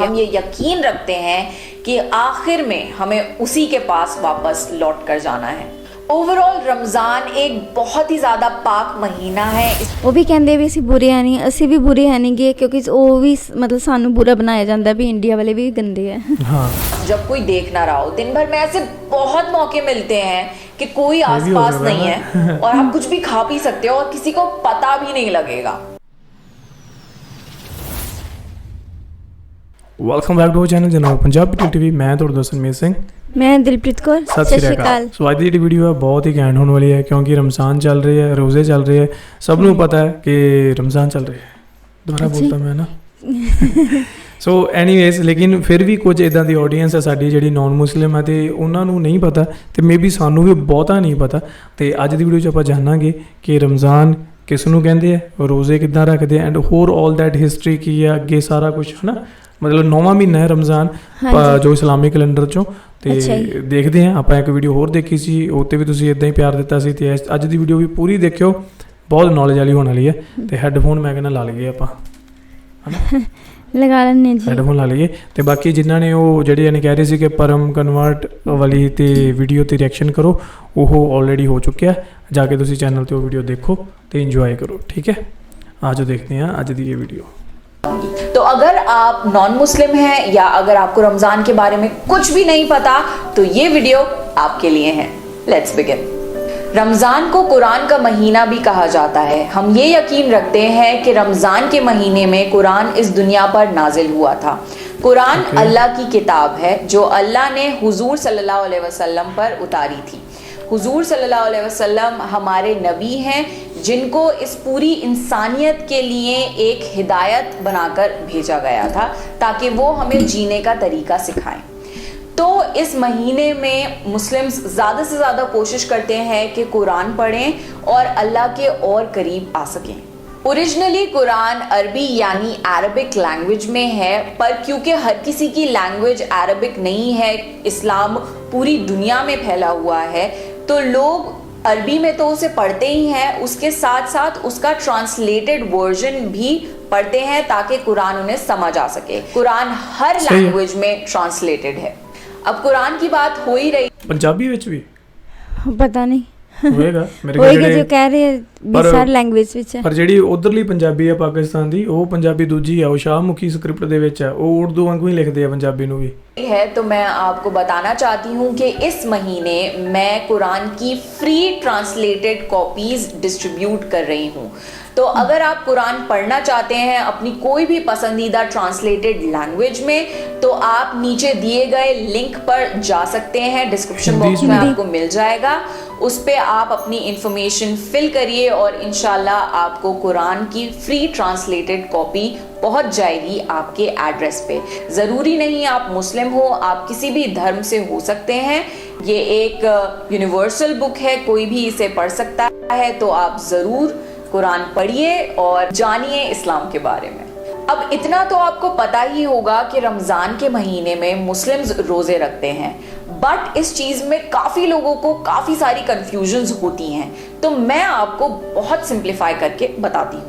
हम ये यकीन रखते हैं कि आखिर में हमें उसी के पास वापस लौट कर जाना है। ओवरऑल रमज़ान एक बहुत ही ज़्यादा पाक महीना है। वो भी कहते भी असी बुरे हैं नहीं, असी भी बुरे हैं नहीं गे, क्योंकि वो भी मतलब सानू बुरा बनाया जाता है भी इंडिया वाले भी गंदे हैं। हाँ। जब कोई देख ना रहा हो, दिन भर में ऐसे बहुत मौके मिलते हैं कि कोई आसपास नहीं है और आप कुछ भी खा पी सकते हो और किसी को पता भी नहीं लगेगा। ਵੈਲਕਮ ਬੈਕ ਟੂ ਚੈਨਲ ਜਨਾਬ ਪੰਜਾਬੀ ਟੀਵੀ। ਮੈਂ ਤੁਹਾਡਾ ਦੋਸਤ ਮੀਤ ਸਿੰਘ, ਮੈਂ ਦਿਲਪ੍ਰੀਤ ਕੌਰ। ਸਤਿ ਸ਼੍ਰੀ ਅਕਾਲ। ਸੋ ਅੱਜ ਦੀ ਜਿਹੜੀ ਵੀਡੀਓ ਹੈ ਬਹੁਤ ਹੀ ਘੈਂਟ ਹੋਣ ਵਾਲੀ ਹੈ, ਕਿਉਂਕਿ ਰਮਜ਼ਾਨ ਚੱਲ ਰਹੀ ਹੈ, ਰੋਜ਼ੇ ਚੱਲ ਰਹੇ ਹੈ। ਸਭ ਨੂੰ ਪਤਾ ਹੈ ਕਿ ਰਮਜ਼ਾਨ ਚੱਲ ਰਿਹਾ ਹੈ। ਦੁਬਾਰਾ ਬੋਲਤਾ ਮੈਂ ਨਾ ਸੋ ਐਨੀਵੇਜ਼, ਲੇਕਿਨ ਫਿਰ ਵੀ ਕੁਝ ਇੱਦਾਂ ਦੀ ਆਡੀਅנס ਹੈ ਸਾਡੀ ਜਿਹੜੀ ਨਾਨ ਮੁਸਲਿਮ ਹੈ, ਅਤੇ ਉਹਨਾਂ ਨੂੰ ਨਹੀਂ ਪਤਾ, ਅਤੇ ਮੇਬੀ ਸਾਨੂੰ ਵੀ ਬਹੁਤਾ ਨਹੀਂ ਪਤਾ। ਅਤੇ ਅੱਜ ਦੀ ਵੀਡੀਓ 'ਚ ਆਪਾਂ ਜਾਣਾਂਗੇ ਕਿ ਰਮਜ਼ਾਨ ਕਿਸ ਨੂੰ ਕਹਿੰਦੇ ਆ, ਰੋਜ਼ੇ ਕਿੱਦਾਂ ਰੱਖਦੇ ਆ, ਐਂਡ ਹੋਰ ਆਲ ਦੈਟ ਹਿਸਟਰੀ ਕੀ ਹੈ, ਅੱਗੇ ਸਾਰਾ ਕੁਛ ਹੈ ਨਾ। ਮਤਲਬ 9ਵਾਂ ਮਹੀਨਾ ਹੈ ਰਮਜ਼ਾਨ ਜੋ ਇਸਲਾਮੀ ਕੈਲੰਡਰ 'ਚੋਂ। ਅਤੇ ਦੇਖਦੇ ਹਾਂ, ਆਪਾਂ ਇੱਕ ਵੀਡੀਓ ਹੋਰ ਦੇਖੀ ਸੀ, ਉਹ 'ਤੇ ਵੀ ਤੁਸੀਂ ਇੱਦਾਂ ਹੀ ਪਿਆਰ ਦਿੱਤਾ ਸੀ, ਅਤੇ ਅੱਜ ਦੀ ਵੀਡੀਓ ਵੀ ਪੂਰੀ ਦੇਖਿਓ, ਬਹੁਤ ਨੌਲੇਜ ਵਾਲੀ ਹੋਣ ਵਾਲੀ ਹੈ। ਅਤੇ ਹੈੱਡਫੋਨ ਮੈਂ ਕਹਿੰਦਾ ਲਾ ਲਈਏ ਆਪਾਂ, ਹੈ ਨਾ, ਲਗਾ ਲੈਂਦੇ ਜੀ, ਹੈੱਡਫੋਨ ਲਾ ਲਈਏ। ਅਤੇ ਬਾਕੀ ਜਿਨ੍ਹਾਂ ਨੇ ਉਹ ਜਿਹੜੇ ਇਹਨੇ ਕਹਿ ਰਹੇ ਸੀ ਕਿ ਪਰਮ ਕਨਵਰਟ ਵਾਲੀ ਅਤੇ ਵੀਡੀਓ 'ਤੇ ਰਿਐਕਸ਼ਨ ਕਰੋ, ਉਹ ਆਲਰੇਡੀ ਹੋ ਚੁੱਕਿਆ। ਜਾ ਕੇ ਤੁਸੀਂ ਚੈਨਲ 'ਤੇ ਉਹ ਵੀਡੀਓ ਦੇਖੋ ਅਤੇ ਇੰਜੋਏ ਕਰੋ, ਠੀਕ ਹੈ। आज देखते हैं आज दी ये वीडियो। तो अगर आप नॉन मुस्लिम हैं या अगर आपको रमज़ान के बारे में कुछ भी नहीं पता तो ये वीडियो आपके लिए है। Let's begin. रमज़ान को कुरान का महीना भी कहा जाता है। हम ये यकीन रखते हैं कि रमज़ान के महीने में कुरान इस दुनिया पर नाजिल हुआ था। कुरान अल्लाह की किताब है जो अल्लाह ने हुजूर सल्लल्लाहु अलैहि वसल्लम पर उतारी थी। हुजूर सल्लल्लाहु अलैहि वसल्लम हमारे नबी हैं जिनको इस पूरी इंसानियत के लिए एक हिदायत बनाकर भेजा गया था ताकि वो हमें जीने का तरीका सिखाएं। तो इस महीने में मुस्लिम्स ज़्यादा से ज़्यादा कोशिश करते हैं कि कुरान पढ़ें और अल्लाह के और करीब आ सकें। ओरिजिनली कुरान अरबी यानी अरबिक लैंग्वेज में है, पर क्योंकि हर किसी की लैंग्वेज अरबिक नहीं है, इस्लाम पूरी दुनिया में फैला हुआ है, तो लोग अरबी में तो उसे पढ़ते ही हैं, उसके साथ साथ उसका ट्रांसलेटेड वर्जन भी पढ़ते हैं ताकि कुरान उन्हें समझ आ सके। कुरान हर लैंग्वेज में ट्रांसलेटेड है। अब कुरान की बात हो ही रही, पंजाबी विच भी पता नहीं ਹੋਏਗਾ ਮੇਰੇ ਹੋਏਗਾ ਜੋ ਕਹਿ ਰਹੇ ਵੀ ਸਾਰੀ ਲੈਂਗੁਏਜ ਵਿੱਚ ਹੈ, ਪਰ ਜਿਹੜੀ ਉਧਰਲੀ ਪੰਜਾਬੀ ਆ ਪਾਕਿਸਤਾਨ ਦੀ, ਉਹ ਪੰਜਾਬੀ ਦੂਜੀ ਆ, ਉਹ ਸ਼ਾਹਮੁਖੀ ਸਕ੍ਰਿਪਟ ਦੇ ਵਿੱਚ ਆ, ਉਹ ਉਰਦੂ ਵਾਂਗੂ ਹੀ ਲਿਖਦੇ ਆ ਪੰਜਾਬੀ ਨੂੰ ਵੀ है। तो मैं आपको बताना चाहती हूँ कि इस महीने मैं कुरान की फ्री ट्रांसलेटेड कॉपीज डिस्ट्रीब्यूट कर रही हूँ। तो अगर आप कुरान पढ़ना चाहते हैं अपनी कोई भी पसंदीदा ट्रांसलेटेड लैंग्वेज में, तो आप नीचे दिए गए लिंक पर जा सकते हैं, डिस्क्रिप्शन बॉक्स में आपको मिल जाएगा। उस पर आप अपनी इंफॉर्मेशन फिल करिए और इंशाल्लाह आपको कुरान की फ्री ट्रांसलेटेड कॉपी पहुंच जाएगी आपके एड्रेस पे। ज़रूरी नहीं आप मुस्लिम हो, आप किसी भी धर्म से हो सकते हैं। ये एक यूनिवर्सल बुक है, कोई भी इसे पढ़ सकता है। तो आप ज़रूर कुरान पढ़िए और जानिए इस्लाम के बारे में। अब इतना तो आपको पता ही होगा कि रमज़ान के महीने में मुस्लिम्स रोज़े रखते हैं, बट इस चीज़ में काफ़ी लोगों को काफ़ी सारी कन्फ्यूजन्स होती हैं। तो मैं आपको बहुत सिंप्लीफाई करके बताती हूँ।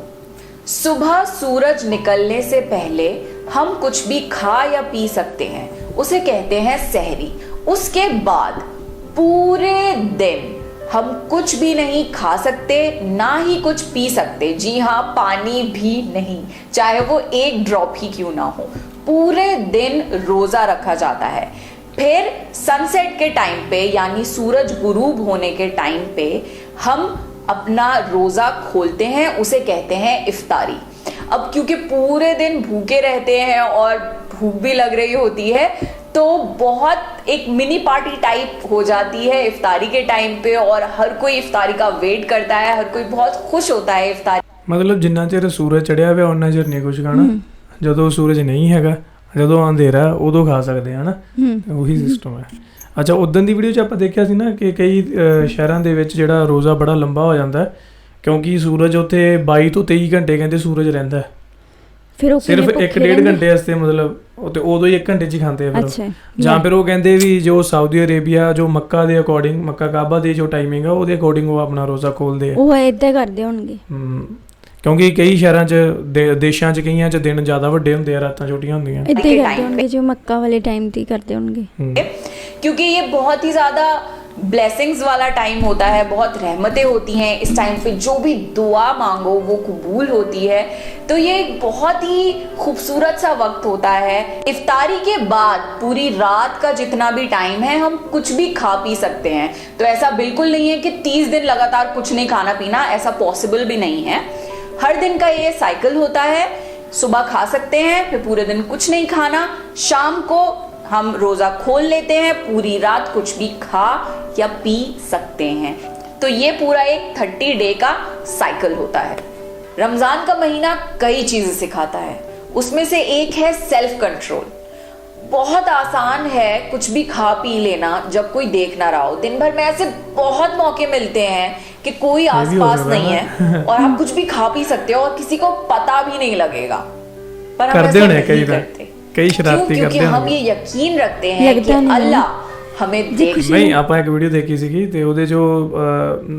सुबह सूरज निकलने से पहले हम कुछ भी खा या पी सकते हैं, उसे कहते हैं सहरी। उसके बाद पूरे दिन हम कुछ भी नहीं खा सकते, ना ही कुछ पी सकते। जी हाँ, पानी भी नहीं, चाहे वो एक ड्रॉप ही क्यों ना हो। पूरे दिन रोज़ा रखा जाता है। फिर सनसेट के टाइम पे यानी सूरज गुरूब होने के टाइम पे हम अपना रोज़ा खोलते हैं, उसे कहते हैं इफ्तारी। अब क्योंकि पूरे दिन भूखे रहते हैं और भूख भी लग रही होती है, तो बहुत एक मिनी पार्टी टाइप हो जाती है इफ्तारी के टाइम पे, और हर कोई इफ्तारी का वेट करता है, हर कोई बहुत खुश होता है इफ्तारी। ਮਤਲਬ ਜਿੰਨਾ ਚਿਰ ਸੂਰਜ ਚੜਿਆ ਹੋਇਆ ਉਹਨਾਂ ਚਿਰ ਨਹੀਂ ਕੁਝ ਖਾਣਾ, ਜਦੋਂ ਸੂਰਜ ਨਹੀਂ ਹੈਗਾ, ਜਦੋਂ ਅੰਧੇਰਾ ਉਦੋਂ ਖਾ ਸਕਦੇ ਆ ਨਾ, ਉਹੀ ਸਿਸਟਮ ਹੈ। ਅੱਛਾ, ਉਦੋਂ ਦੀ ਵੀਡੀਓ 'ਚ ਆਪਾਂ ਦੇਖਿਆ ਸੀ ਨਾ ਕਿ ਕਈ ਸ਼ਹਿਰਾਂ ਦੇ ਵਿੱਚ ਜਿਹੜਾ ਰੋਜ਼ਾ ਬੜਾ ਲੰਬਾ ਹੋ ਜਾਂਦਾ, ਕਿਉਂਕਿ ਸੂਰਜ ਉੱਥੇ 22 ਤੋਂ 23 ਘੰਟੇ ਕਹਿੰਦੇ ਸੂਰਜ ਰਹਿੰਦਾ, ਫਿਰ ਸਿਰਫ 1-1.5 ਘੰਟੇ ਵਾਸਤੇ, ਮਤਲਬ ਤੇ ਉਦੋਂ ਹੀ 1 ਘੰਟੇ 'ਚ ਹੀ ਖਾਂਦੇ ਆ ਫਿਰ। ਜਾਂ ਫਿਰ ਉਹ ਕਹਿੰਦੇ ਵੀ ਜੋ ਸਾਊਦੀ ਅਰੇਬੀਆ ਜੋ ਮੱਕਾ ਦੇ ਅਕੋਰਡਿੰਗ, ਮੱਕਾ ਕਾਬਾ ਦੀ ਜੋ ਟਾਈਮਿੰਗ ਆ ਉਹਦੇ ਅਕੋਰਡਿੰਗ ਉਹ ਆਪਣਾ ਰੋਜ਼ਾ ਖੋਲ੍ਹਦੇ ਆ, ਉਹ ਇੱਦਾਂ ਕਰਦੇ ਹੋਣਗੇ। ਕਿਉਂਕਿ ਕਈ ਸ਼ਹਿਰਾਂ 'ਚ ਦੇਸ਼ਾਂ 'ਚ ਕਈਆਂ 'ਚ ਦਿਨ ਜ਼ਿਆਦਾ ਵੱਡੇ ਹੁੰਦੇ ਆ, ਰਾਤਾਂ ਛੋਟੀਆਂ ਹੁੰਦੀਆਂ। ਇੱਦਾਂ ਹੀ ਕਰਦੇ ਹੋਣਗੇ ਜੋ ਮੱਕਾ ਵਾਲੇ ਟਾਈਮ ਤੇ करते होंगे, क्योंकि ये बहुत ही ज़्यादा ब्लेसिंग्स वाला टाइम होता है, बहुत रहमतें होती हैं इस टाइम पे, जो भी दुआ मांगो वो कबूल होती है। तो ये एक बहुत ही खूबसूरत सा वक्त होता है। इफ्तारी के बाद पूरी रात का जितना भी टाइम है हम कुछ भी खा पी सकते हैं। तो ऐसा बिल्कुल नहीं है कि 30 दिन लगातार कुछ नहीं खाना पीना, ऐसा पॉसिबल भी नहीं है। हर दिन का ये साइकिल होता है, सुबह खा सकते हैं, फिर पूरे दिन कुछ नहीं खाना, शाम को हम रोज़ा खोल लेते हैं, पूरी रात कुछ भी खा या पी सकते हैं। तो ये पूरा एक 30 डे का साइकिल होता है। रमज़ान का महीना कई चीज़ें सिखाता है, उसमें से एक है सेल्फ कंट्रोल। बहुत आसान है कुछ भी खा पी लेना जब कोई देख ना रहा हो। दिन भर में ऐसे बहुत मौके मिलते हैं कि कोई आसपास नहीं है और आप कुछ भी खा पी सकते हो और किसी को पता भी नहीं लगेगा, पर हम ऐसा नहीं करते। ਕਈ ਸ਼ਰਾਰਤੀ क्योंकि ਕਰਦੇ हम ये यकीन रखते हैं कि अल्लाह हमें देख। ਨਹੀਂ, ਆਪਾਂ ਇੱਕ ਵੀਡੀਓ ਦੇਖੀ ਸੀਗੀ ਤੇ ਉਹਦੇ ਜੋ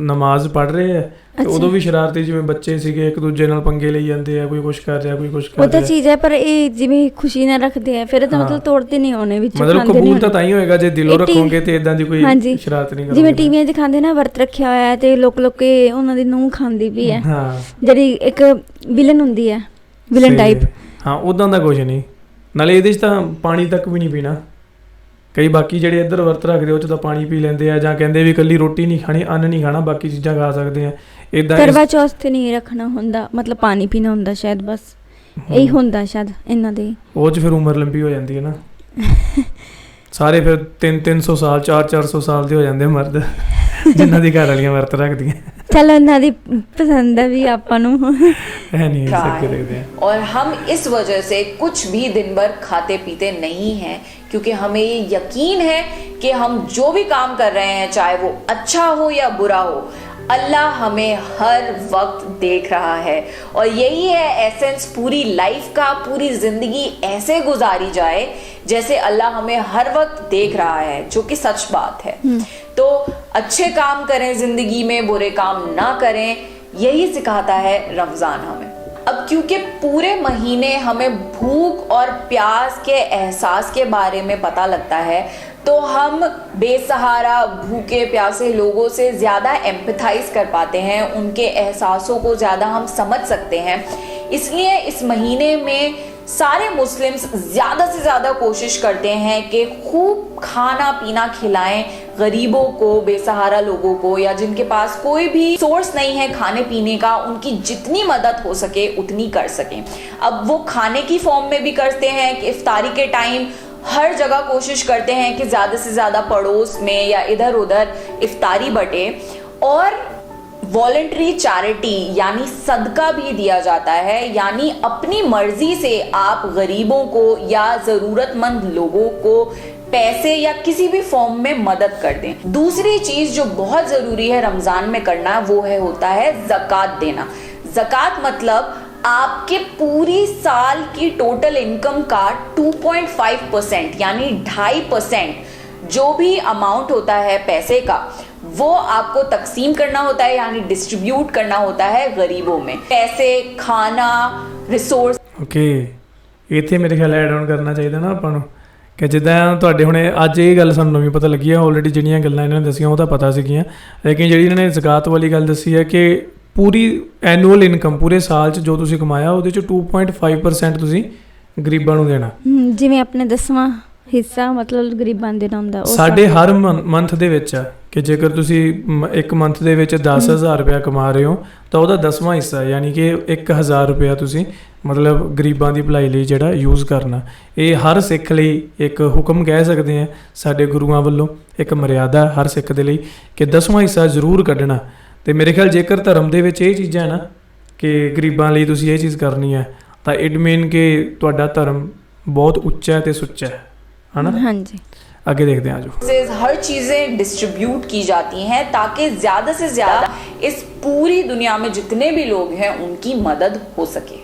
ਨਮਾਜ਼ ਪੜ੍ਹ ਰਹੇ ਆ ਤੇ ਉਦੋਂ ਵੀ ਸ਼ਰਾਰਤੀ ਜਿਵੇਂ ਬੱਚੇ ਸੀਗੇ ਇੱਕ ਦੂਜੇ ਨਾਲ ਪੰਗੇ ਲਈ ਜਾਂਦੇ ਆ, ਕੋਈ ਕੁਛ ਕਰ ਰਿਹਾ ਕੋਈ ਕੁਛ ਕਰ ਰਿਹਾ। ਉਹ ਤਾਂ ਚੀਜ਼ ਹੈ, ਪਰ ਇਹ ਜਿਵੇਂ ਖੁਸ਼ੀ ਨਾਲ ਰੱਖਦੇ ਆ ਫਿਰ ਤਾਂ ਮਤਲਬ ਤੋੜਦੇ ਨਹੀਂ ਹੋਣੇ ਵਿੱਚ, ਮਤਲਬ ਕਬੂਲ ਤਾਂ ਹੀ ਹੋਏਗਾ ਜੇ ਦਿਲੋਂ ਰੱਖੋਗੇ ਤੇ ਇਦਾਂ ਦੀ ਕੋਈ ਸ਼ਰਾਰਤ ਨਹੀਂ ਕਰੋਗੇ। ਜਿਵੇਂ ਟੀਵੀਆਂ 'ਚ ਖਾਂਦੇ ਨਾ ਵਰਤ ਰੱਖਿਆ ਹੋਇਆ ਹੈ ਤੇ ਲੋਕ ਕੇ ਉਹਨਾਂ ਦੀ ਨੂੰਹ ਖਾਂਦੀ ਵੀ ਹੈ, ਜਿਹੜੀ ਇੱਕ ਵਿਲਨ ਹੁੰਦੀ ਹੈ, ਵਿਲਨ ਟਾਈਪ। ਹਾਂ, ਉਦਾਂ ਦਾ ਕੁਝ ਨਹੀਂ। ਨਾਲੇ ਇਹਦੇ 'ਚ ਤਾਂ ਪਾਣੀ ਤੱਕ ਵੀ ਨਹੀਂ ਪੀਣਾ। ਕਈ ਬਾਕੀ ਜਿਹੜੇ ਇੱਧਰ ਵਰਤ ਰੱਖਦੇ ਉਹ 'ਚ ਤਾਂ ਪਾਣੀ ਪੀ ਲੈਂਦੇ ਆ, ਜਾਂ ਕਹਿੰਦੇ ਵੀ ਇਕੱਲੀ ਰੋਟੀ ਨਹੀਂ ਖਾਣੀ, ਅੰਨ ਨਹੀਂ ਖਾਣਾ, ਬਾਕੀ ਚੀਜ਼ਾਂ ਖਾ ਸਕਦੇ ਆ। ਇਦਾਂ ਕਰਵਾ ਚੌਥ ਤੇ ਨਹੀਂ ਰੱਖਣਾ ਹੁੰਦਾ, ਮਤਲਬ ਪਾਣੀ ਪੀਣਾ ਹੁੰਦਾ ਸ਼ਾਇਦ, ਬਸ ਇਹੀ ਹੁੰਦਾ ਸ਼ਾਇਦ ਇਹਨਾਂ ਦੇ। ਉਹ 'ਚ ਫਿਰ ਉਮਰ ਲੰਬੀ ਹੋ ਜਾਂਦੀ ਹੈ ਨਾ, ਸਾਰੇ ਫਿਰ 300 ਸਾਲ 400 ਸਾਲ ਦੇ ਹੋ ਜਾਂਦੇ ਮਰਦ ਜਿਨ੍ਹਾਂ ਦੀ ਘਰ ਵਾਲੀਆਂ ਵਰਤ ਰੱਖਦੀਆਂ। चलो नादी पसंद है भी आपको है नहीं सकते देखते हैं। और हम इस वजह से कुछ भी दिन भर खाते पीते नहीं हैं, क्योंकि हमें ये यकीन है कि हम जो भी काम कर रहे हैं, चाहे वो अच्छा हो या बुरा हो, अल्लाह हमें हर वक्त देख रहा है। और यही है एसेंस पूरी लाइफ का। पूरी जिंदगी ऐसे गुजारी जाए जैसे अल्लाह हमें हर वक्त देख रहा है, जो कि सच बात है। तो अच्छे काम करें जिंदगी में, बुरे काम ना करें, यही सिखाता है रमजान हमें। अब क्योंकि पूरे महीने हमें भूख और प्यास के एहसास के बारे में पता लगता है, तो हम बेसहारा भूखे प्यासे लोगों से ज़्यादा एम्पैथाइज कर पाते हैं, उनके एहसासों को ज़्यादा हम समझ सकते हैं। इसलिए इस महीने में सारे मुस्लिम्स ज़्यादा से ज़्यादा कोशिश करते हैं कि खूब खाना पीना खिलाएं गरीबों को, बेसहारा लोगों को, या जिनके पास कोई भी सोर्स नहीं है खाने पीने का, उनकी जितनी मदद हो सके उतनी कर सकें। अब वो खाने की फॉर्म में भी करते हैं कि इफ्तारी के टाइम हर जगह कोशिश करते हैं कि ज़्यादा से ज़्यादा पड़ोस में या इधर उधर इफ्तारी बटे, और वॉलंटरी चैरिटी यानी सदका भी दिया जाता है, यानी अपनी मर्जी से आप गरीबों को या ज़रूरतमंद लोगों को पैसे या किसी भी फॉर्म में मदद कर दें। दूसरी चीज़ जो बहुत ज़रूरी है रमज़ान में करना, वो होता है ज़कात देना। ज़कात मतलब आपके पूरी साल की टोटल इनकम का 2.5% यानी 2.5% जो भी अमाउंट होता है पैसे का, वो आपको तकसीम करना होता है, यानी डिस्ट्रीब्यूट करना होता है गरीबों में। पैसे, खाना, रिसोर्स। ओके, ਇੱਥੇ ਮੇਰੇ ਖਿਆਲ ਐਡ ਆਨ ਕਰਨਾ ਚਾਹੀਦਾ ਨਾ ਆਪਾਂ ਨੂੰ, ਕਿ ਜਿੱਦਾਂ ਤੁਹਾਡੇ ਹੁਣੇ ਅੱਜ ਇਹ ਗੱਲ ਸਾਨੂੰ ਨਵੀਂ ਪਤਾ ਲੱਗੀ ਆ। ਆਲਰੇਡੀ ਜਿਹੜੀਆਂ ਗੱਲਾਂ ਇਹਨਾਂ ਨੇ ਦੱਸੀਆਂ ਉਹ ਤਾਂ ਪਤਾ ਸੀਗੀਆਂ, ਲੇਕਿਨ ਜਿਹੜੀ ਇਹਨਾਂ ਨੇ ਜ਼ਕਾਤ ਵਾਲੀ ਗੱਲ ਦੱਸੀ ਹੈ ਕਿ ਪੂਰੀ ਐਨੂਅਲ ਇਨਕਮ ਪੂਰੇ ਸਾਲ 'ਚ ਜੋ ਤੁਸੀਂ ਕਮਾਇਆ ਉਹਦੇ 'ਚ 2.5% ਤੁਸੀਂ ਗਰੀਬਾਂ ਨੂੰ ਦੇਣਾ। ਜਿਵੇਂ ਆਪਣੇ 10ਵਾਂ ਹਿੱਸਾ ਮਤਲਬ ਗਰੀਬਾਂ ਦੇ ਨਾਮ ਦਾ ਸਾਡੇ ਹਰ ਮੰਥ ਦੇ ਵਿੱਚ ਆ ਕਿ ਜੇਕਰ ਤੁਸੀਂ ਇੱਕ ਮੰਥ ਦੇ ਵਿੱਚ 10,000 ਰੁਪਇਆ ਕਮਾ ਰਹੇ ਹੋ ਤਾਂ ਉਹਦਾ 10ਵਾਂ ਹਿੱਸਾ ਯਾਨੀ ਕਿ 1,000 ਰੁਪਇਆ ਤੁਸੀਂ ਮਤਲਬ ਗਰੀਬਾਂ ਦੀ ਭਲਾਈ ਲਈ ਜਿਹੜਾ ਯੂਜ਼ ਕਰਨਾ। ਇਹ ਹਰ ਸਿੱਖ ਲਈ ਇੱਕ ਹੁਕਮ ਕਹਿ ਸਕਦੇ ਹਾਂ, ਸਾਡੇ ਗੁਰੂਆਂ ਵੱਲੋਂ ਇੱਕ ਮਰਿਆਦਾ ਹਰ ਸਿੱਖ ਦੇ ਲਈ ਕਿ 10ਵਾਂ ਹਿੱਸਾ ਜ਼ਰੂਰ ਕੱਢਣਾ। ਅਤੇ ਮੇਰੇ ਖਿਆਲ ਜੇਕਰ ਧਰਮ ਦੇ ਵਿੱਚ ਇਹ ਚੀਜ਼ਾਂ ਨਾ ਕਿ ਗਰੀਬਾਂ ਲਈ ਤੁਸੀਂ ਇਹ ਚੀਜ਼ ਕਰਨੀ ਹੈ ਤਾਂ ਇਟ ਮੀਨ ਕਿ ਤੁਹਾਡਾ ਧਰਮ ਬਹੁਤ ਉੱਚਾ ਅਤੇ ਸੁੱਚਾ ਹੈ, है ना? हाँ जी, आगे देखते हैं। आज हर चीजें डिस्ट्रीब्यूट की जाती हैं ताकि ज्यादा से ज्यादा इस पूरी दुनिया में जितने भी लोग हैं उनकी मदद हो सके।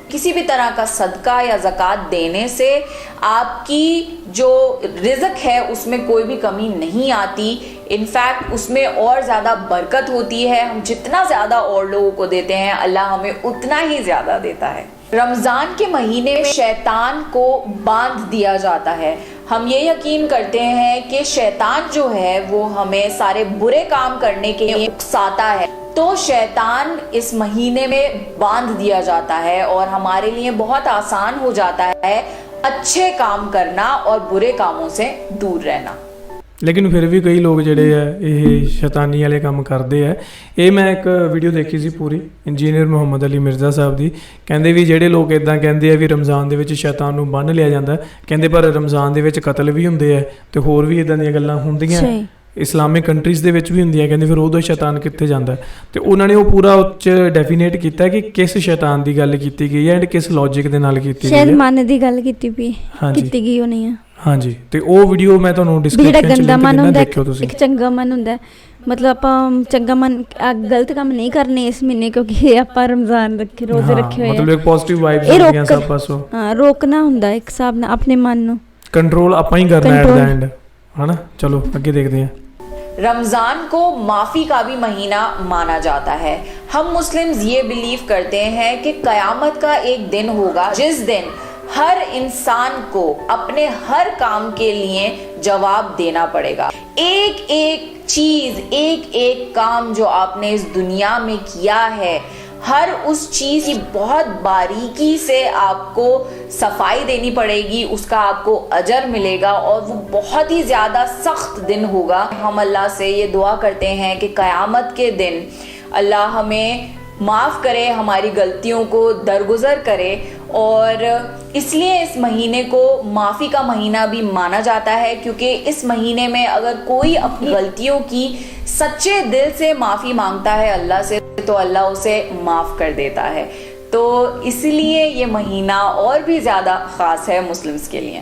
किसी भी तरह का सदका या ज़कात देने से आपकी जो रिज़्क है उसमें कोई भी कमी नहीं आती। इनफैक्ट उसमें और ज़्यादा बरकत होती है. हम जितना ज़्यादा और लोगों को देते हैं अल्लाह हमें उतना ही ज़्यादा देता है. रमज़ान के महीने में शैतान को बांध दिया जाता है. हम ये यकीन करते हैं कि शैतान जो है वो हमें सारे बुरे काम करने के लिए उकसाता है, तो शैतान इस महीने में बांध दिया जाता है और हमारे लिए बहुत आसान हो जाता है अच्छे काम करना और बुरे कामों से दूर रहना. ਲੇਕਿਨ ਫਿਰ ਵੀ ਕਈ ਲੋਕ ਜਿਹੜੇ ਆ ਇਹ ਸ਼ੈਤਾਨੀ ਵਾਲੇ ਕੰਮ ਕਰਦੇ ਆ. ਇਹ ਮੈਂ ਇੱਕ ਵੀਡੀਓ ਦੇਖੀ ਸੀ ਪੂਰੀ ਇੰਜੀਨੀਅਰ ਮੁਹੰਮਦ ਅਲੀ ਮਿਰਜ਼ਾ ਸਾਹਿਬ ਦੀ. ਕਹਿੰਦੇ ਵੀ ਜਿਹੜੇ ਲੋਕ ਇਦਾਂ ਕਹਿੰਦੇ ਆ ਵੀ ਰਮਜ਼ਾਨ ਦੇ ਵਿੱਚ ਸ਼ੈਤਾਨ ਨੂੰ ਬੰਨ੍ਹ ਲਿਆ ਜਾਂਦਾ, ਕਹਿੰਦੇ ਪਰ ਰਮਜ਼ਾਨ ਦੇ ਵਿੱਚ ਕਤਲ ਵੀ ਹੁੰਦੇ ਆ ਤੇ ਹੋਰ ਵੀ ਇਦਾਂ ਦੀਆਂ ਗੱਲਾਂ ਹੁੰਦੀਆਂ ਇਸਲਾਮਿਕ ਕੰਟਰੀਜ਼ ਦੇ ਵਿੱਚ ਵੀ ਹੁੰਦੀਆਂ. ਕਹਿੰਦੇ ਫਿਰ ਉਦੋਂ ਸ਼ੈਤਾਨ ਕਿੱਥੇ ਜਾਂਦਾ? ਤੇ ਉਹਨਾਂ ਨੇ ਉਹ ਪੂਰਾ ਉੱਚ ਡੈਫੀਨੇਟ ਕੀਤਾ ਕਿ ਕਿਸ ਸ਼ੈਤਾਨ ਦੀ ਗੱਲ ਕੀਤੀ ਗਈ ਹੈ ਐਂਡ ਕਿਸ ਲੌਜਿਕ ਦੇ ਨਾਲ ਕੀਤੀ ਗਈ ਹੈ. ਸ਼ਾਇਦ ਮਨ ਦੀ ਗੱਲ ਕੀਤੀ ਵੀ ਕੀਤੀ ਗਈ ਹੋਣੀ ਆ. ਹਾਂਜੀ, ਤੇ ਉਹ ਵੀਡੀਓ ਮੈਂ ਤੁਹਾਨੂੰ ਡਿਸਕ੍ਰਿਪਸ਼ਨ ਚ ਲਿੰਕ ਦੇਣਾ, ਦੇਖਿਓ ਤੁਸੀਂ. ਇੱਕ ਚੰਗਾ ਮਨ ਹੁੰਦਾ, ਮਤਲਬ ਆਪਾਂ ਚੰਗਾ ਮਨ ਗਲਤ ਕੰਮ ਨਹੀਂ ਕਰਨੇ ਇਸ ਮਹੀਨੇ ਕਿਉਂਕਿ ਆਪਾਂ ਰਮਜ਼ਾਨ ਰੱਖੇ ਰੋਜ਼ੇ ਰੱਖੇ ਹੋਏ ਆ. ਮਤਲਬ ਇੱਕ ਪੋਜ਼ਿਟਿਵ ਵਾਈਬਸ ਹੁੰਦੀਆਂ ਸਭ ਪਾਸੋਂ. ਹਾਂ, ਰੋਕਣਾ ਹੁੰਦਾ ਇੱਕ ਹਿਸਾਬ ਨਾਲ ਆਪਣੇ ਮਨ ਨੂੰ. ਕੰਟਰੋਲ ਆਪਾਂ ਹੀ ਕਰਨਾ ਐਟ ਦਾ ਐਂਡ, ਹਨਾ. ਚਲੋ ਅੱਗੇ ਦੇਖਦੇ ਹਾਂ. रमज़ान को माफ़ी का भी महीना माना जाता है. हम मुस्लिम्स ये बिलीव करते हैं कि क़यामत का एक दिन होगा जिस दिन हर इंसान को अपने हर काम के लिए जवाब देना पड़ेगा. एक एक चीज़, एक एक काम जो आपने इस दुनिया में किया है, हर उस चीज़ की बहुत बारीकी से आपको सफाई देनी पड़ेगी, उसका आपको अजर मिलेगा और वो बहुत ही ज़्यादा सख्त दिन होगा. हम अल्लाह से ये दुआ करते हैं कि क़यामत के दिन अल्लाह हमें माफ़ करे, हमारी गलतियों को दरगुजर करे. और इसलिए इस महीने को माफ़ी का महीना भी माना जाता है क्योंकि इस महीने में अगर कोई अपनी गलतियों की सच्चे दिल से माफ़ी मांगता है अल्लाह से तो अल्लाह उसे माफ़ कर देता है. तो इसलिए ये महीना और भी ज़्यादा ख़ास है मुस्लिम्स के लिए.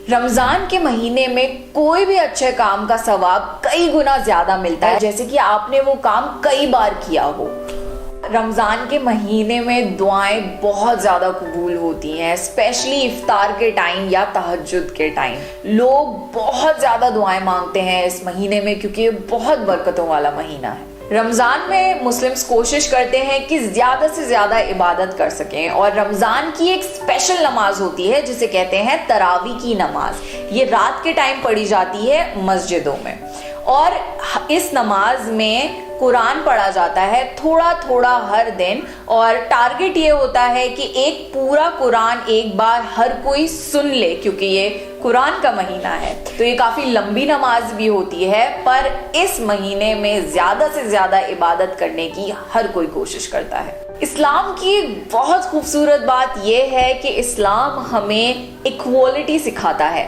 रमज़ान के महीने में कोई भी अच्छे काम का सवाब कई गुना ज़्यादा मिलता है, जैसे कि आपने वो काम कई बार किया हो. रमज़ान के महीने में दुआएं बहुत ज़्यादा कबूल होती हैं, स्पेशली इफ्तार के टाइम या तहज्जुद के टाइम. लोग बहुत ज़्यादा दुआएं मांगते हैं इस महीने में क्योंकि ये बहुत बरकतों वाला महीना है. रमज़ान में मुस्लिम्स कोशिश करते हैं कि ज़्यादा से ज़्यादा इबादत कर सकें और रमज़ान की एक स्पेशल नमाज होती है जिसे कहते हैं तरावी की नमाज. ये रात के टाइम पढ़ी जाती है मस्जिदों में और इस नमाज में कुरान पढ़ा जाता है थोड़ा थोड़ा हर दिन और टारगेट ये होता है कि एक पूरा कुरान एक बार हर कोई सुन ले क्योंकि ये कुरान का महीना है. तो ये काफ़ी लंबी नमाज भी होती है पर इस महीने में ज़्यादा से ज़्यादा इबादत करने की हर कोई कोशिश करता है. इस्लाम की एक बहुत खूबसूरत बात यह है कि इस्लाम हमें इक्वालिटी सिखाता है.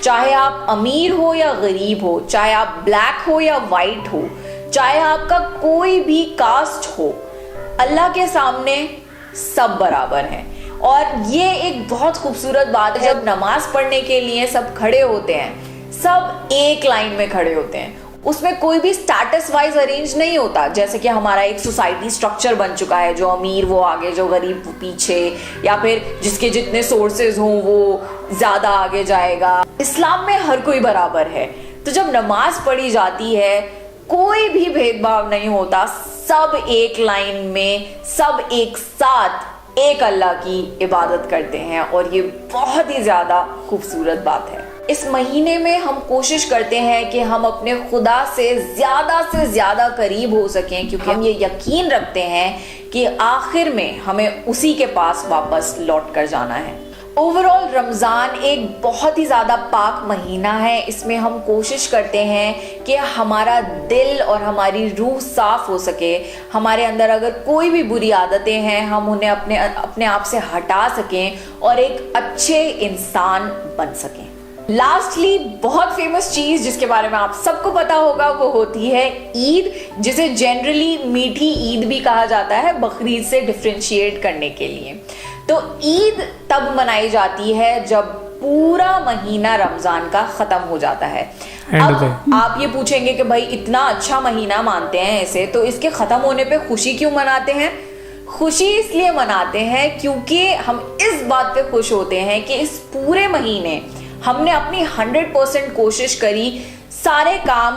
चाहे आप अमीर हो या गरीब हो, चाहे आप ब्लैक हो या वाइट हो, चाहे आपका कोई भी कास्ट हो, अल्लाह के सामने सब बराबर हैं. और ये एक बहुत खूबसूरत बात है. जब नमाज पढ़ने के लिए सब खड़े होते हैं, सब एक लाइन में खड़े होते हैं, उसमें कोई भी स्टेटस वाइज अरेंज नहीं होता जैसे कि हमारा एक सोसाइटी स्ट्रक्चर बन चुका है, जो अमीर वो आगे, जो गरीब वो पीछे, या फिर जिसके जितने सोर्सेज हों वो ज़्यादा आगे जाएगा. इस्लाम में हर कोई बराबर है. तो जब नमाज पढ़ी जाती है कोई भी भेदभाव नहीं होता, सब एक लाइन में, सब एक साथ एक अल्लाह की इबादत करते हैं और ये बहुत ही ज़्यादा खूबसूरत बात है. इस महीने में हम कोशिश करते हैं कि हम अपने खुदा से ज़्यादा करीब हो सकें क्योंकि हम ये यकीन रखते हैं कि आखिर में हमें उसी के पास वापस लौट कर जाना है. ओवरऑल रमज़ान एक बहुत ही ज़्यादा पाक महीना है. इसमें हम कोशिश करते हैं कि हमारा दिल और हमारी रूह साफ़ हो सके. हमारे अंदर अगर कोई भी बुरी आदतें हैं हम उन्हें अपने आप से हटा सकें और एक अच्छे इंसान बन सकें. लास्टली बहुत फेमस चीज़ जिसके बारे में आप सबको पता होगा वो होती है ईद, जिसे जनरली मीठी ईद भी कहा जाता है बकरीद से डिफ्रेंशिएट करने के लिए. तो ईद तब मनाई जाती है जब पूरा महीना रमज़ान का ख़त्म हो जाता है. अब आप ये पूछेंगे कि भाई इतना अच्छा महीना मानते हैं इसे, तो इसके ख़त्म होने पे खुशी क्यों मनाते हैं? खुशी इसलिए मनाते हैं क्योंकि हम इस बात पे खुश होते हैं कि इस पूरे महीने हमने अपनी 100% कोशिश करी सारे काम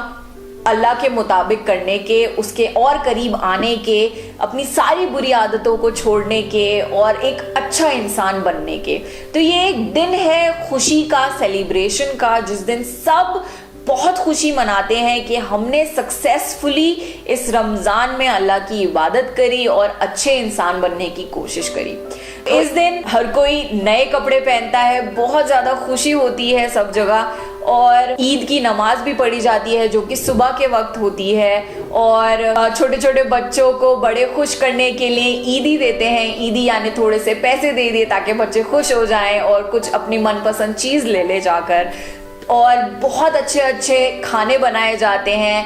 अल्लाह के मुताबिक करने के, उसके और करीब आने के, अपनी सारी बुरी आदतों को छोड़ने के और एक अच्छा इंसान बनने के। तो ये एक दिन है खुशी का, सेलिब्रेशन का, जिस दिन सब बहुत खुशी मनाते हैं कि हमने सक्सेसफुली इस रमज़ान में अल्लाह की इबादत करी और अच्छे इंसान बनने की कोशिश करी। इस दिन हर कोई नए कपड़े पहनता है, बहुत ज़्यादा खुशी होती है सब जगह, और ईद की नमाज भी पढ़ी जाती है जो कि सुबह के वक्त होती है, और छोटे छोटे बच्चों को बड़े खुश करने के लिए ईदी देते हैं। ईदी यानी थोड़े से पैसे दे दिए ताकि बच्चे खुश हो जाएं और कुछ अपनी मनपसंद चीज़ ले जाकर, और बहुत अच्छे अच्छे खाने बनाए जाते हैं,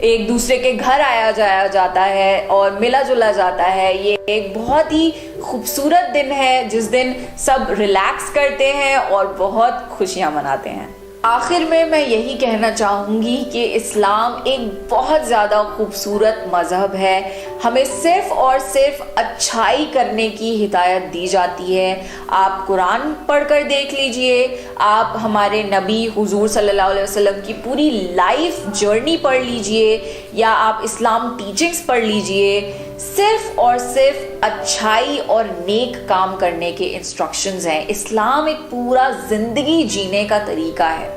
एक दूसरे के घर आया जाया जाता है और मिला जुला जाता है। ये एक बहुत ही खूबसूरत दिन है जिस दिन सब रिलैक्स करते हैं और बहुत खुशियाँ मनाते हैं। आखिर में मैं यही कहना चाहूँगी कि इस्लाम एक बहुत ज़्यादा खूबसूरत मज़हब है। हमें सिर्फ़ और सिर्फ अच्छाई करने की हिदायत दी जाती है। आप कुरान पढ़कर देख लीजिए, आप हमारे नबी हुजूर सल्लल्लाहु अलैहि वसल्लम की पूरी लाइफ जर्नी पढ़ लीजिए, या आप इस्लाम टीचिंग्स पढ़ लीजिए। सिर्फ और सिर्फ अच्छाई और नेक काम करने के इंस्ट्रक्शंस हैं। इस्लाम एक पूरा ज़िंदगी जीने का तरीका है।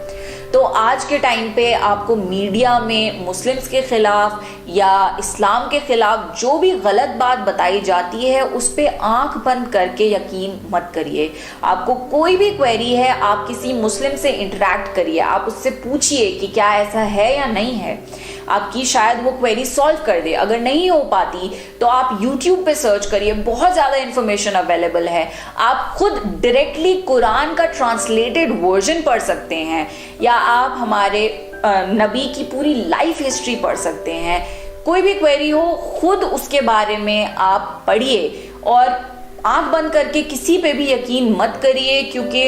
तो आज के टाइम पे आपको मीडिया में मुस्लिम्स के ख़िलाफ़ या इस्लाम के ख़िलाफ़ जो भी गलत बात बताई जाती है उस पे आंख बंद करके यकीन मत करिए। आपको कोई भी क्वेरी है, आप किसी मुस्लिम से इंटरेक्ट करिए, आप उससे पूछिए कि क्या ऐसा है या नहीं है, आपकी शायद वो क्वेरी सॉल्व कर दे। अगर नहीं हो पाती तो आप YouTube पे सर्च करिए, बहुत ज़्यादा इन्फॉर्मेशन अवेलेबल है। आप खुद डायरेक्टली कुरान का ट्रांसलेटेड वर्जन पढ़ सकते हैं, या आप हमारे नबी की पूरी लाइफ हिस्ट्री पढ़ सकते हैं। कोई भी क्वेरी हो, खुद उसके बारे में आप पढ़िए और आंख बंद करके किसी पे भी यकीन मत करिए, क्योंकि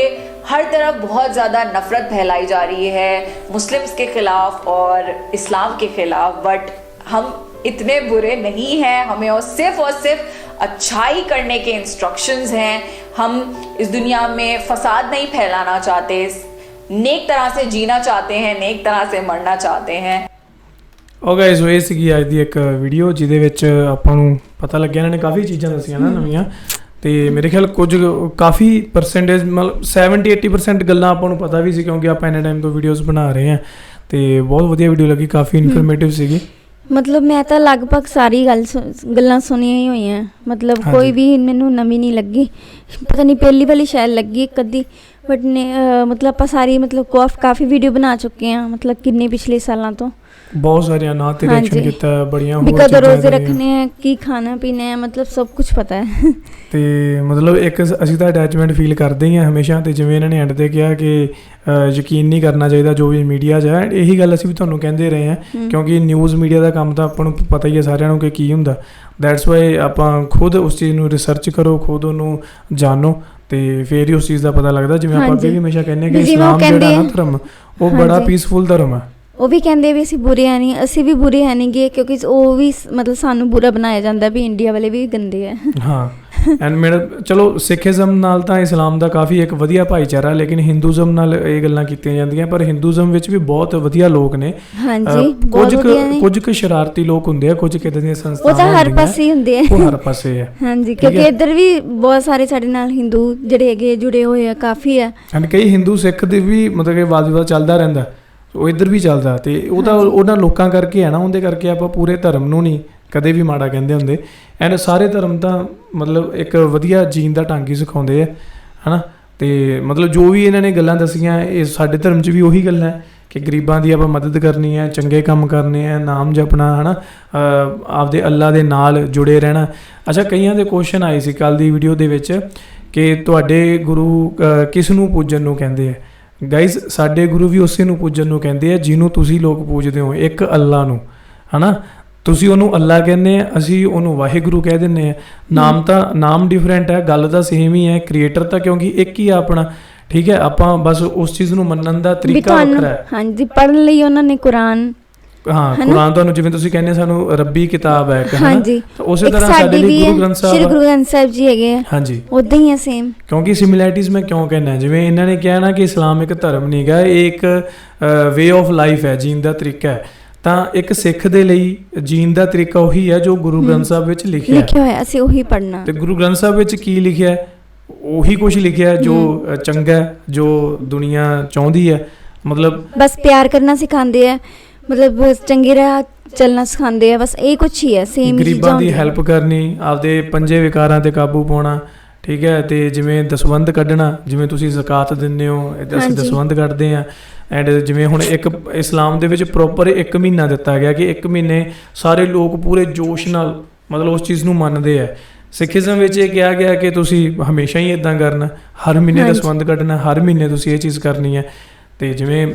हर तरफ बहुत ज़्यादा नफ़रत फैलाई जा रही है मुस्लिम्स के ख़िलाफ़ और इस्लाम के ख़िलाफ़। बट हम इतने बुरे नहीं हैं, हमें और सिर्फ अच्छाई करने के इंस्ट्रक्शंस हैं। हम इस दुनिया में फसाद नहीं फैलाना चाहते, नेक तरह से जीना चाहते हैं, नेक तरह से मरना चाहते हैं। ਗਾਇਸ ਇਹ ਸੀਗੀ ਅੱਜ ਦੀ ਇੱਕ ਵੀਡੀਓ ਜਿਹਦੇ ਵਿੱਚ ਆਪਾਂ ਨੂੰ ਪਤਾ ਲੱਗਿਆ ਇਹਨਾਂ ਨੇ ਕਾਫੀ ਚੀਜ਼ਾਂ ਦੱਸੀਆਂ ਨਾ ਨਵੀਆਂ, ਤੇ ਮੇਰੇ ਖਿਆਲ ਕੁਝ ਕਾਫੀ ਪਰਸੈਂਟੇਜ ਮਤਲਬ 70-80% ਗੱਲਾਂ ਆਪਾਂ ਨੂੰ ਪਤਾ ਵੀ ਸੀ ਕਿਉਂਕਿ ਆਪਾਂ ਇੰਨੇ ਟਾਈਮ ਤੋਂ ਵੀਡੀਓਜ਼ ਬਣਾ ਰਹੇ ਹਾਂ, ਤੇ ਬਹੁਤ ਵਧੀਆ ਵੀਡੀਓ ਲੱਗੀ, ਕਾਫੀ ਇਨਫੋਰਮੇਟਿਵ ਸੀਗੀ। ਮਤਲਬ ਮੈਂ ਤਾਂ ਲਗਭਗ ਸਾਰੀ ਗੱਲਾਂ ਸੁਣੀਆਂ ਹੀ ਹੋਈਆਂ, ਮਤਲਬ ਕੋਈ ਵੀ ਮੈਨੂੰ ਨਵੀਂ ਨਹੀਂ ਲੱਗੀ, ਪਤਾ ਨਹੀਂ ਪਹਿਲੀ ਵਾਲੀ ਸ਼ਾਇਦ ਲੱਗੀ ਇੱਕ ਅੱਧੀ, ਬਟ ਨੇ ਮਤਲਬ ਆਪਾਂ ਸਾਰੀ ਮਤਲਬ ਕਾਫੀ ਵੀਡੀਓ ਬਣਾ ਚੁੱਕੇ ਹਾਂ, ਮਤਲਬ ਕਿੰਨੇ ਪਿਛਲੇ ਸਾਲਾਂ ਤੋਂ ਬਹੁਤ ਸਾਰੀਆਂ ਨਾ ਤੇ ਰਿਐਕਸ਼ਨ ਕੀਤਾ ਬੜੀਆਂ ਹੋਰ ਚੀਜ਼ਾਂ ਕਦੋਂ ਰੋਜ਼ੇ ਰੱਖਣੇ ਹੈ, ਕੀ ਖਾਣਾ ਪੀਣਾ ਹੈ, ਮਤਲਬ ਸਭ ਕੁਝ ਪਤਾ ਹੈ। ਤੇ ਮਤਲਬ ਇੱਕ ਅਸੀਂ ਤਾਂ ਅਟੈਚਮੈਂਟ ਫੀਲ ਕਰਦੇ ਹੀ ਹਾਂ ਹਮੇਸ਼ਾ, ਤੇ ਜਿਵੇਂ ਇਹਨਾਂ ਨੇ ਐਂਡ ਤੇ ਕਿਹਾ ਕਿ ਯਕੀਨ ਨਹੀਂ ਕਰਨਾ ਚਾਹੀਦਾ ਜੋ ਵੀ ਮੀਡੀਆ 'ਚ ਹੈ, ਇਹੀ ਗੱਲ ਅਸੀਂ ਵੀ ਤੁਹਾਨੂੰ ਕਹਿੰਦੇ ਰਹੇ ਹਾਂ ਕਿਉਂਕਿ ਨਿਊਜ਼ ਮੀਡੀਆ ਦਾ ਕੰਮ ਤਾਂ ਆਪਾਂ ਨੂੰ ਪਤਾ ਹੀ ਹੈ ਸਾਰਿਆਂ ਨੂੰ ਕਿ ਕੀ ਹੁੰਦਾ। ਦੈਟਸ ਵਾਈ ਆਪਾਂ ਖੁਦ ਉਸ ਚੀਜ਼ ਨੂੰ ਰਿਸਰਚ ਕਰੋ, ਖੁਦ ਉਹਨੂੰ ਜਾਣੋ, ਤੇ ਫਿਰ ਹੀ ਉਸ ਚੀਜ਼ ਦਾ ਪਤਾ ਲੱਗਦਾ। ਜਿਵੇਂ ਆਪਾਂ ਅੱਗੇ ਵੀ ਹਮੇਸ਼ਾ ਕਹਿੰਦੇ ਕਿ ਇਸਲਾਮ ਜਿਹੜਾ ਨਾ ਧਰਮ ਉਹ ਬੜਾ ਪੀਸਫੁਲ ਧਰਮ ਹੈ। ਉਹ ਵੀ ਕਹਿੰਦੇ ਵੀ ਅਸੀਂ ਬੁਰੇ ਹੈ ਨਹੀਂ, ਅਸੀਂ ਵੀ ਬੁਰੇ ਹੈ ਨਹੀਂ ਗੇ, ਕਿਉਂਕਿ ਉਹ ਵੀ ਮਤਲਬ ਸਾਨੂੰ ਬੁਰਾ ਬਣਾਇਆ ਜਾਂਦਾ ਵੀ ਇੰਡੀਆ ਵਾਲੇ ਵੀ ਗੰਦੇ ਹੈ। ਹਾਂ ਐਂਡ ਮੇਰਾ ਚਲੋ ਸਿੱਖੀਜ਼ਮ ਨਾਲ ਤਾਂ ਇਸਲਾਮ ਦਾ ਕਾਫੀ ਇੱਕ ਵਧੀਆ ਭਾਈਚਾਰਾ, ਲੇਕਿਨ ਹਿੰਦੂਜ਼ਮ ਨਾਲ ਇਹ ਗੱਲਾਂ ਕੀਤੀਆਂ ਜਾਂਦੀਆਂ, ਪਰ ਹਿੰਦੂਜ਼ਮ ਵਿੱਚ ਵੀ ਬਹੁਤ ਵਧੀਆ ਲੋਕ ਨੇ। ਹਾਂਜੀ, ਕੁਝ ਕੁ ਸ਼ਰਾਰਤੀ ਲੋਕ ਹੁੰਦੇ ਆ, ਕੁਝ ਕਿਦਾਂ ਦੀਆਂ ਸੰਸਥਾਵਾਂ, ਉਹ ਤਾਂ ਹਰ ਪਾਸੇ ਹੀ ਹੁੰਦੇ ਆ, ਉਹ ਹਰ ਪਾਸੇ ਹੈ। ਹਾਂਜੀ, ਕਿਉਂਕਿ ਇੱਧਰ ਵੀ ਬਹੁਤ ਸਾਰੇ ਸਾਡੇ ਨਾਲ ਹਿੰਦੂ ਜਿਹੜੇ ਹੈਗੇ ਜੁੜੇ ਹੋਏ ਆ, ਕਾਫੀ ਆ। ਐਂਡ ਕਈ ਹਿੰਦੂ ਸਿੱਖ ਦੇ ਵੀ ਮਤਲਬ ਕਿ ਵਾਦ ਵਿਵਾਦ ਚੱਲਦਾ ਰਹਿੰਦਾ, ਉਹ ਇੱਧਰ ਵੀ ਚੱਲਦਾ, ਤੇ ਉਹ ਤਾਂ ਉਹਨਾਂ ਲੋਕਾਂ ਕਰਕੇ ਹੈ ਨਾ, ਉਹਦੇ ਕਰਕੇ ਆਪਾਂ ਪੂਰੇ ਧਰਮ ਨੂੰ ਨਹੀਂ ਕਦੇ ਵੀ ਮਾੜਾ ਕਹਿੰਦੇ ਹੁੰਦੇ। ਐਂਡ ਸਾਰੇ ਧਰਮ ਤਾਂ ਮਤਲਬ ਇੱਕ ਵਧੀਆ ਜੀਣ ਦਾ ਢੰਗ ਹੀ ਸਿਖਾਉਂਦੇ ਆ, ਹੈ ਨਾ। ਤੇ ਮਤਲਬ ਜੋ ਵੀ ਇਹਨਾਂ ਨੇ ਗੱਲਾਂ ਦੱਸੀਆਂ, ਇਹ ਸਾਡੇ ਧਰਮ 'ਚ ਵੀ ਉਹੀ ਗੱਲਾਂ ਹੈ ਕਿ ਗਰੀਬਾਂ ਦੀ ਆਪਾਂ ਮਦਦ ਕਰਨੀ ਹੈ, ਚੰਗੇ ਕੰਮ ਕਰਨੇ ਹੈ, ਨਾਮ ਜਪਣਾ, ਹੈ ਨਾ, ਆਪਦੇ ਅੱਲਾ ਦੇ ਨਾਲ ਜੁੜੇ ਰਹਿਣਾ। ਅੱਛਾ, ਕਈਆਂ ਦੇ ਕੁਐਸਚਨ ਆਏ ਸੀ ਕੱਲ੍ਹ ਦੀ ਵੀਡੀਓ ਦੇ ਵਿੱਚ ਕਿ ਤੁਹਾਡੇ ਗੁਰੂ ਕਿਸ ਨੂੰ ਪੂਜਣ ਨੂੰ ਕਹਿੰਦੇ ਆ। ਗਾਈਜ਼, ਸਾਡੇ ਗੁਰੂ ਵੀ ਉਸੇ ਨੂੰ ਪੂਜਣ ਨੂੰ ਕਹਿੰਦੇ ਆ ਜਿਹਨੂੰ ਤੁਸੀਂ ਲੋਕ ਪੂਜਦੇ ਹੋ, ਇੱਕ ਅੱਲਾ ਨੂੰ, ਹੈ ਨਾ। ਤੁਸੀਂ ਉਹਨੂੰ ਅੱਲਾ ਕਹਿੰਦੇ ਆ, ਅਸੀਂ ਉਹਨੂੰ ਵਾਹਿਗੁਰੂ ਕਹਿ ਦਿੰਦੇ ਹਾਂ। ਨਾਮ ਡਿਫਰੈਂਟ ਹੈ, ਗੱਲ ਤਾਂ ਸੇਮ ਹੀ ਹੈ, ਕ੍ਰੀਏਟਰ ਤਾਂ ਕਿਉਂਕਿ ਇੱਕ ਹੀ ਆ ਆਪਣਾ, ਠੀਕ ਹੈ। ਆਪਾਂ ਬਸ ਉਸ ਚੀਜ਼ ਨੂੰ ਮੰਨਣ ਦਾ ਤਰੀਕਾ ਵੱਖਰਾ ਹੈ। ਹਾਂਜੀ, ਪੜ੍ਹਨ ਲਈ ਉਹਨਾਂ ਨੇ ਕੁਰਾਨ, ਹਾਂ ਕੁਰਾਨ ਤੁਹਾਨੂੰ ਜਿਵੇਂ ਤੁਸੀਂ ਕਹਿੰਦੇ ਸਾਨੂੰ ਰੱਬੀ ਕਿਤਾਬ ਹੈ, ਹਾਂਜੀ, ਉਸੇ ਤਰ੍ਹਾਂ ਸਾਡੇ ਲਈ ਗੁਰੂ ਗ੍ਰੰਥ ਸਾਹਿਬ ਜੀ ਹੈਗੇ ਆ। ਹਾਂਜੀ, ਉਦਾਂ ਹੀ ਹੈ ਸੇਮ। ਕਿਉਂਕਿ ਸਿਮਿਲੈਰਿਟੀਜ਼ ਮੈਂ ਕਿਉਂ ਕਹਿੰਦਾ, ਜਿਵੇਂ ਇਹਨਾਂ ਨੇ ਕਿਹਾ ਨਾ ਕਿ ਇਸਲਾਮ ਇੱਕ ਧਰਮ ਨਹੀਂ ਹੈਗਾ, ਇਹ ਇੱਕ ਵੇ ਆਫ ਲਾਈਫ ਹੈ, ਜੀਣ ਦਾ ਤਰੀਕਾ ਹੈ। ਤਾਂ ਇੱਕ ਸਿੱਖ ਦੇ ਲਈ ਜੀਣ ਦਾ ਤਰੀਕਾ ਉਹੀ ਹੈ ਜੋ ਗੁਰੂ ਗ੍ਰੰਥ ਸਾਹਿਬ ਵਿੱਚ ਲਿਖਿਆ ਹੈ। ਲਿਖਿਆ ਹੋਇਆ ਅਸੀਂ ਉਹੀ ਪੜ੍ਹਨਾ। ਤੇ ਗੁਰੂ ਗ੍ਰੰਥ ਸਾਹਿਬ ਵਿੱਚ ਕੀ ਲਿਖਿਆ ਹੈ, ਉਹੀ ਕੁਝ ਲਿਖਿਆ ਹੈ ਜੋ ਚੰਗਾ ਹੈ, ਜੋ ਦੁਨੀਆ ਚਾਹੁੰਦੀ ਹੈ। ਮਤਲਬ ਬਸ ਪਿਆਰ ਕਰਨਾ ਸਿਖਾਉਂਦੇ ਆ, ਮਤਲਬ ਚੰਗੀ ਰਾਹ ਚੱਲਣਾ ਸਿਖਾਉਂਦੇ ਆ, ਬਸ ਇਹ ਕੁਛ ਹੀ ਹੈ। ਸੇਮ ਗਰੀਬਾਂ ਦੀ ਹੈਲਪ ਕਰਨੀ, ਆਪਦੇ ਪੰਜੇ ਵਿਕਾਰਾਂ ਤੇ ਕਾਬੂ ਪਾਉਣਾ, ਠੀਕ ਹੈ। ਤੇ ਜਿਵੇਂ ਦਸਵੰਧ ਕੱਢਣਾ, ਜਿਵੇਂ ਤੁਸੀਂ ਜ਼ਕਾਤ ਦਿੰਦੇ ਹੋ, ਇੱਦਾਂ ਅਸੀਂ ਦਸਵੰਧ ਕੱਢਦੇ ਹਾਂ। ਐਂਡ ਜਿਵੇਂ ਹੁਣ ਇੱਕ ਇਸਲਾਮ ਦੇ ਵਿੱਚ ਪ੍ਰੋਪਰ 1 ਮਹੀਨਾ ਦਿੱਤਾ ਗਿਆ ਕਿ 1 ਮਹੀਨੇ ਸਾਰੇ ਲੋਕ ਪੂਰੇ ਜੋਸ਼ ਨਾਲ ਮਤਲਬ ਉਸ ਚੀਜ਼ ਨੂੰ ਮੰਨਦੇ ਆ। ਸਿੱਖੀਜ਼ਮ ਵਿੱਚ ਇਹ ਕਿਹਾ ਗਿਆ ਕਿ ਤੁਸੀਂ ਹਮੇਸ਼ਾ ਹੀ ਇਦਾਂ ਕਰਨਾ, ਹਰ ਮਹੀਨੇ ਦਸਵੰਧ ਕੱਢਣਾ, ਹਰ ਮਹੀਨੇ ਤੁਸੀਂ ਇਹ ਚੀਜ਼ ਕਰਨੀ ਹੈ। ਤੇ ਜਿਵੇਂ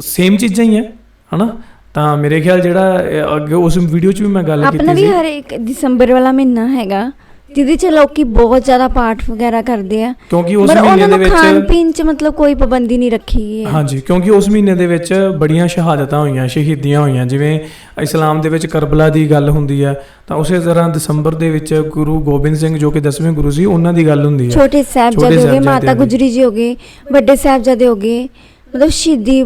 ਸੇਮ ਚੀਜ਼ਾਂ ਹੀ ਹੈ ਹਨਾ। ਤਾਂ ਮੇਰੇ ਖਿਆਲ ਜਿਹੜਾ ਅੱਗੇ ਉਸ ਵੀਡੀਓ 'ਚ ਵੀ ਮੈਂ ਗੱਲ ਕੀਤੀ ਸੀ, ਆਪਣਾ ਵੀ ਹਰ ਇੱਕ ਦਸੰਬਰ ਵਾਲਾ ਮਹੀਨਾ ਹੈਗਾ ਜਿਹਦੇ 'ਚ ਲੋਕੀ ਬਹੁਤ ਜ਼ਿਆਦਾ ਪਾਠ ਵਗੈਰਾ ਕਰਦੇ ਆ, ਕਿਉਂਕਿ ਉਸ ਮਹੀਨੇ ਦੇ ਵਿੱਚ ਖਾਣ ਪੀਣ 'ਚ ਮਤਲਬ ਕੋਈ ਪਾਬੰਦੀ ਨਹੀਂ ਰੱਖੀ ਗਈ ਹੈ। ਹਾਂਜੀ, ਕਿਉਂਕਿ ਉਸ ਮਹੀਨੇ ਦੇ ਵਿੱਚ ਬੜੀਆਂ ਸ਼ਹਾਦਤਾਂ ਹੋਈਆਂ, ਸ਼ਹੀਦੀਆਂ ਹੋਈਆਂ। ਜਿਵੇਂ ਇਸਲਾਮ ਦੇ ਵਿੱਚ ਕਰਬਲਾ ਦੀ ਗੱਲ ਹੁੰਦੀ ਹੈ, ਤਾਂ ਉਸੇ ਤਰ੍ਹਾਂ ਦਸੰਬਰ ਦੇ ਵਿੱਚ ਗੁਰੂ ਗੋਬਿੰਦ ਸਿੰਘ ਜੋ ਕਿ 10ਵੇਂ ਗੁਰੂ ਸੀ, ਉਹਨਾਂ ਦੀ ਗੱਲ ਹੁੰਦੀ ਹੈ। ਛੋਟੇ ਸਾਹਿਬਜ਼ਾਦੇ ਹੋ ਗਏ, ਮਾਤਾ ਗੁਜਰੀ ਜੀ ਹੋ ਗਏ, ਵੱਡੇ ਸਾਹਿਬਜ਼ਾਦੇ ਹੋ ਗਏ, ਮਤਲਬ ਸ਼ਹੀਦੀ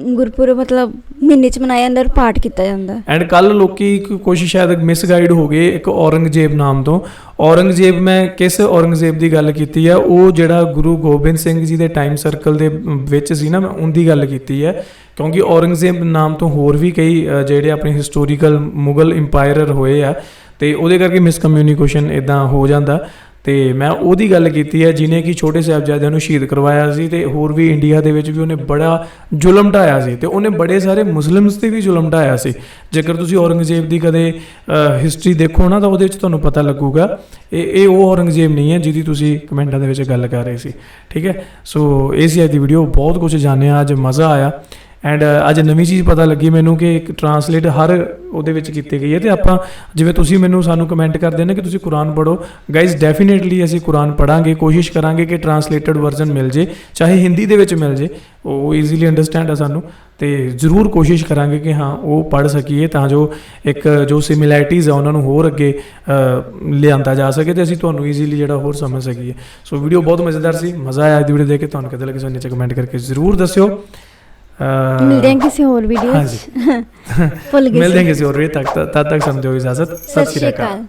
ਗੁਰਪੁਰਬ ਮਤਲਬ ਮਹੀਨੇ 'ਚ ਮਨਾਇਆ ਜਾਂਦਾ ਔਰ ਪਾਠ ਕੀਤਾ ਜਾਂਦਾ। ਐਂਡ ਕੱਲ ਲੋਕੀ ਕੁਛ ਸ਼ਾਇਦ ਮਿਸਗਾਈਡ ਹੋ ਗਏ ਇੱਕ ਔਰੰਗਜ਼ੇਬ ਨਾਮ ਤੋਂ। ਔਰੰਗਜ਼ੇਬ, ਮੈਂ ਕਿਸ ਔਰੰਗਜ਼ੇਬ ਦੀ ਗੱਲ ਕੀਤੀ ਹੈ, ਉਹ ਜਿਹੜਾ ਗੁਰੂ ਗੋਬਿੰਦ ਸਿੰਘ ਜੀ ਦੇ ਟਾਈਮ ਸਰਕਲ ਦੇ ਵਿੱਚ ਸੀ ਨਾ, ਮੈਂ ਉਹਦੀ ਗੱਲ ਕੀਤੀ ਹੈ। ਕਿਉਂਕਿ ਔਰੰਗਜ਼ੇਬ ਨਾਮ ਤੋਂ ਹੋਰ ਵੀ ਕਈ ਜਿਹੜੇ ਆਪਣੇ ਹਿਸਟੋਰੀਕਲ ਮੁਗਲ ਇੰਪਾਇਰਰ ਹੋਏ ਆ, ਤੇ ਉਹਦੇ ਕਰਕੇ ਮਿਸਕਮਿਊਨੀਕੇਸ਼ਨ ਇਦਾਂ ਹੋ ਜਾਂਦਾ। ਤੇ ਮੈਂ ਉਹਦੀ ਗੱਲ ਕੀਤੀ ਹੈ ਜਿਹਨੇ ਕਿ ਛੋਟੇ ਸਾਹਿਬਜ਼ਾਦਿਆਂ ਨੂੰ ਸ਼ਹੀਦ ਕਰਵਾਇਆ ਸੀ, ਤੇ ਹੋਰ ਵੀ ਇੰਡੀਆ ਦੇ ਵਿੱਚ ਵੀ ਉਹਨੇ ਬੜਾ ਜ਼ੁਲਮ ਢਾਇਆ ਸੀ, ਤੇ ਉਹਨੇ ਬੜੇ ਸਾਰੇ ਮੁਸਲਿਮਸ 'ਤੇ ਵੀ ਜ਼ੁਲਮ ਢਾਇਆ ਸੀ। ਜੇਕਰ ਤੁਸੀਂ ਔਰੰਗਜ਼ੇਬ ਦੀ ਕਦੇ ਹਿਸਟਰੀ ਦੇਖੋ ਨਾ, ਤਾਂ ਉਹਦੇ ਵਿੱਚ ਤੁਹਾਨੂੰ ਪਤਾ ਲੱਗੂਗਾ ਇਹ ਉਹ ਔਰੰਗਜ਼ੇਬ ਨਹੀਂ ਹੈ ਜਿਹਦੀ ਤੁਸੀਂ ਕਮੈਂਟਾਂ ਦੇ ਵਿੱਚ ਗੱਲ ਕਰ ਰਹੇ ਸੀ, ਠੀਕ ਹੈ। ਸੋ ਇਹ ਸੀ ਅੱਜ ਦੀ ਵੀਡੀਓ, ਬਹੁਤ ਕੁਝ ਜਾਣਿਆ, ਅੱਜ ਮਜ਼ਾ ਆਇਆ। ਐਂਡ ਅੱਜ ਨਵੀਂ ਚੀਜ਼ ਪਤਾ ਲੱਗੀ ਮੈਨੂੰ ਕਿ ਇੱਕ ਟਰਾਂਸਲੇਟ ਹਰ ਉਹਦੇ ਵਿੱਚ ਕੀਤੀ ਗਈ ਹੈ। ਤੇ ਆਪਾਂ ਜਿਵੇਂ ਤੁਸੀਂ ਸਾਨੂੰ ਕਮੈਂਟ ਕਰਦੇ ਨੇ ਕਿ ਤੁਸੀਂ ਕੁਰਾਨ ਪੜ੍ਹੋ, ਗਾਈਜ਼ ਡੈਫੀਨੇਟਲੀ ਅਸੀਂ ਕੁਰਾਨ ਪੜ੍ਹਾਂਗੇ, ਕੋਸ਼ਿਸ਼ ਕਰਾਂਗੇ ਕਿ ਟਰਾਂਸਲੇਟਡ ਵਰਜ਼ਨ ਮਿਲ ਜੇ, ਚਾਹੇ ਹਿੰਦੀ ਦੇ ਵਿੱਚ ਮਿਲ ਜੇ, ਉਹ ਈਜ਼ੀਲੀ ਅੰਡਰਸਟੈਂਡ ਆ ਸਾਨੂੰ। ਤੇ ਜ਼ਰੂਰ ਕੋਸ਼ਿਸ਼ ਕਰਾਂਗੇ ਕਿ ਹਾਂ ਉਹ ਪੜ੍ਹ ਸਕੀਏ, ਤਾਂ ਜੋ ਇੱਕ ਜੋ ਸਿਮਿਲੈਰਿਟੀਜ਼ ਆ ਉਹਨਾਂ ਨੂੰ ਹੋਰ ਅੱਗੇ ਲਿਆਂਦਾ ਜਾ ਸਕੇ, ਤੇ ਅਸੀਂ ਤੁਹਾਨੂੰ ਈਜ਼ੀਲੀ ਜਿਹੜਾ ਹੋਰ ਸਮਝ ਸਕੀਏ। ਸੋ ਵੀਡੀਓ ਬਹੁਤ ਮਜ਼ੇਦਾਰ ਸੀ, ਮਜ਼ਾ ਆਇਆ ਅੱਜ ਦੀ ਵੀਡੀਓ ਦੇਖ ਕੇ। ਤੁਹਾਨੂੰ ਕਿੱਦਾਂ ਲੱਗੀ ਸਾਨੂੰ ਨੀਚੇ ਕਮੈਂਟ ਕਰਕੇ ਜ਼ਰੂਰ ਦੱਸਿਓ। ਮਿਲਦੇ ਹਾਂ ਕਿਸੇ ਹੋਰ ਵੀਡੀਓ 'ਚ। ਭੁੱਲ ਗਏ ਮਿਲਦੇ ਹਾਂ ਕਿਸੇ ਹੋਰ ਵੀਡੀਓ ਤੱਕ, ਤਦ ਤੱਕ ਸਾਨੂੰ ਦਿਓ ਇਜਾਜ਼ਤ। ਸਤਿ ਸ਼੍ਰੀ ਅਕਾਲ।